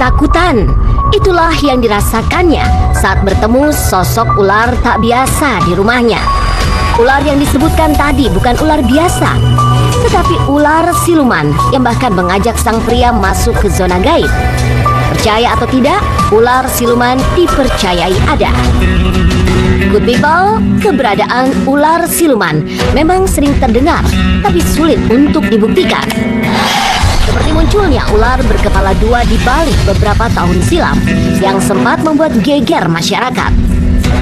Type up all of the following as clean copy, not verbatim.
ketakutan. Itulah yang dirasakannya saat bertemu sosok ular tak biasa di rumahnya. Ular yang disebutkan tadi bukan ular biasa, tetapi ular siluman yang bahkan mengajak sang pria masuk ke zona gaib. Percaya atau tidak, ular siluman dipercayai ada. Good people, keberadaan ular siluman memang sering terdengar, tapi sulit untuk dibuktikan. Seperti munculnya ular berkepala dua di Bali beberapa tahun silam yang sempat membuat geger masyarakat.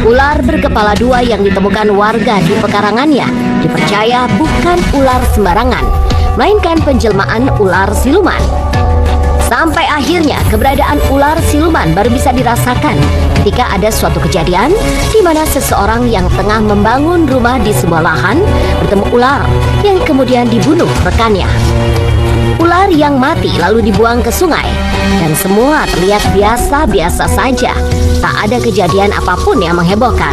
Ular berkepala dua yang ditemukan warga di pekarangannya dipercaya bukan ular sembarangan, melainkan penjelmaan ular siluman. Sampai akhirnya keberadaan ular siluman baru bisa dirasakan ketika ada suatu kejadian di mana seseorang yang tengah membangun rumah di sebuah lahan bertemu ular yang kemudian dibunuh rekannya. Ular yang mati lalu dibuang ke sungai dan semua terlihat biasa-biasa saja. Tak ada kejadian apapun yang menghebohkan.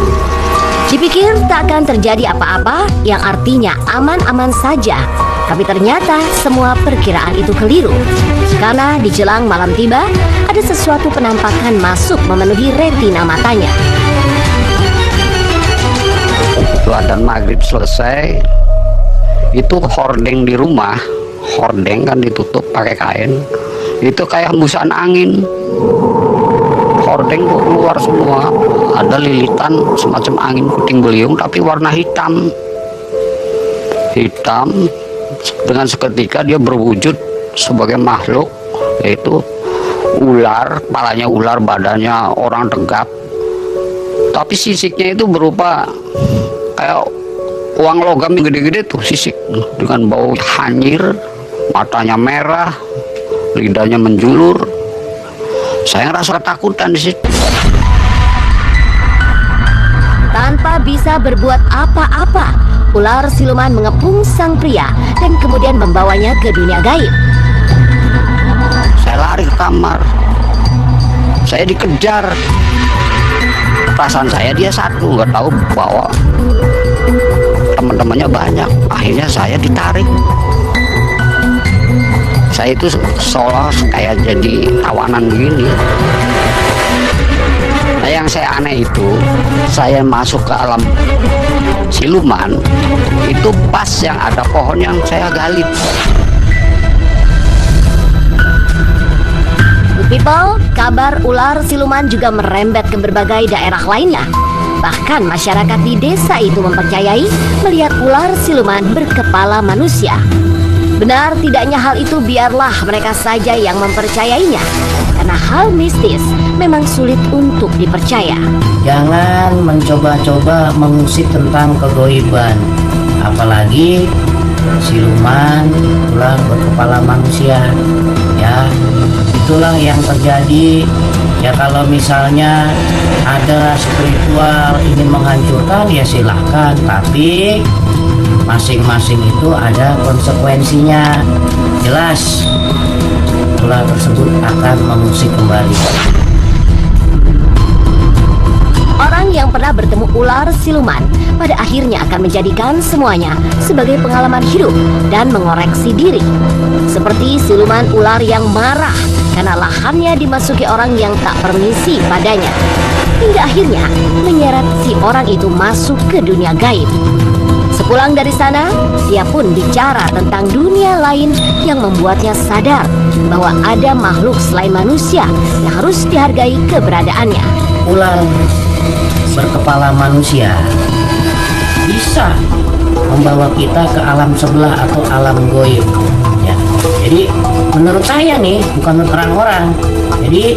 Dipikir tak akan terjadi apa-apa yang artinya aman-aman saja. Tapi ternyata semua perkiraan itu keliru. Karena di jelang malam tiba, ada sesuatu penampakan masuk memenuhi retina matanya. Setelah dan maghrib selesai, itu hordeng di rumah, hordeng kan ditutup pakai kain, itu kayak hembusan angin. Hordeng tuh keluar semua, ada lilitan semacam angin puting beliung tapi warna hitam. Dengan seketika dia berwujud sebagai makhluk, yaitu ular, kepalanya ular, badannya orang tegap, tapi sisiknya itu berupa kayak uang logam yang gede-gede tuh, sisik dengan bau hanyir, matanya merah, lidahnya menjulur. Saya ngerasa ketakutan di situ. Tanpa bisa berbuat apa-apa, ular siluman mengepung sang pria dan kemudian membawanya ke dunia gaib. Saya lari ke kamar, saya dikejar. Perasaan saya dia satu, nggak tahu bahwa teman-temannya banyak. Akhirnya saya ditarik. Saya itu seolah kayak jadi tawanan begini. Nah, yang saya aneh itu, saya masuk ke alam siluman, itu pas yang ada pohon yang saya gali. People, kabar ular siluman juga merembet ke berbagai daerah lainnya. Bahkan masyarakat di desa itu mempercayai melihat ular siluman berkepala manusia. Benar tidaknya hal itu biarlah mereka saja yang mempercayainya, karena hal mistis memang sulit untuk dipercaya. Jangan mencoba-coba mengusik tentang kegoiban, apalagi siluman, ular berkepala manusia. Ya, itulah yang terjadi. Ya, kalau misalnya ada spiritual ingin menghancurkan, ya silahkan, tapi masing-masing itu ada konsekuensinya. Jelas ular tersebut akan mengusik kembali. Orang yang pernah bertemu ular siluman pada akhirnya akan menjadikan semuanya sebagai pengalaman hidup dan mengoreksi diri. Seperti siluman ular yang marah karena lahannya dimasuki orang yang tak permisi padanya, hingga akhirnya menyeret si orang itu masuk ke dunia gaib. Sepulang dari sana, dia pun bicara tentang dunia lain yang membuatnya sadar bahwa ada makhluk selain manusia yang harus dihargai keberadaannya. Ular berkepala manusia bisa membawa kita ke alam sebelah atau alam goib. Ya. Jadi menurut saya nih, bukan menurut orang-orang. Jadi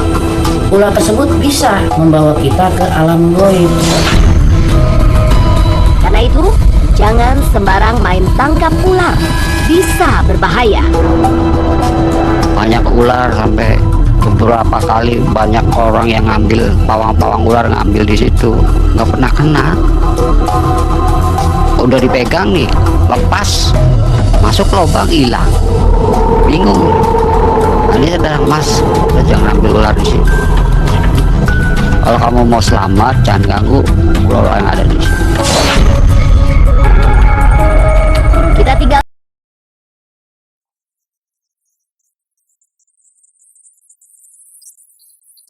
ular tersebut bisa membawa kita ke alam goib. Karena itu, jangan sembarang main tangkap ular, bisa berbahaya. Banyak ular, sampai beberapa kali banyak orang yang ngambil pawang-pawang ular, ngambil di situ, nggak pernah kena. Udah dipegang nih, lepas, masuk lubang, hilang, bingung. Ini ada mas, jangan ambil ular di sini. Kalau kamu mau selamat, jangan ganggu ular yang ada di sini.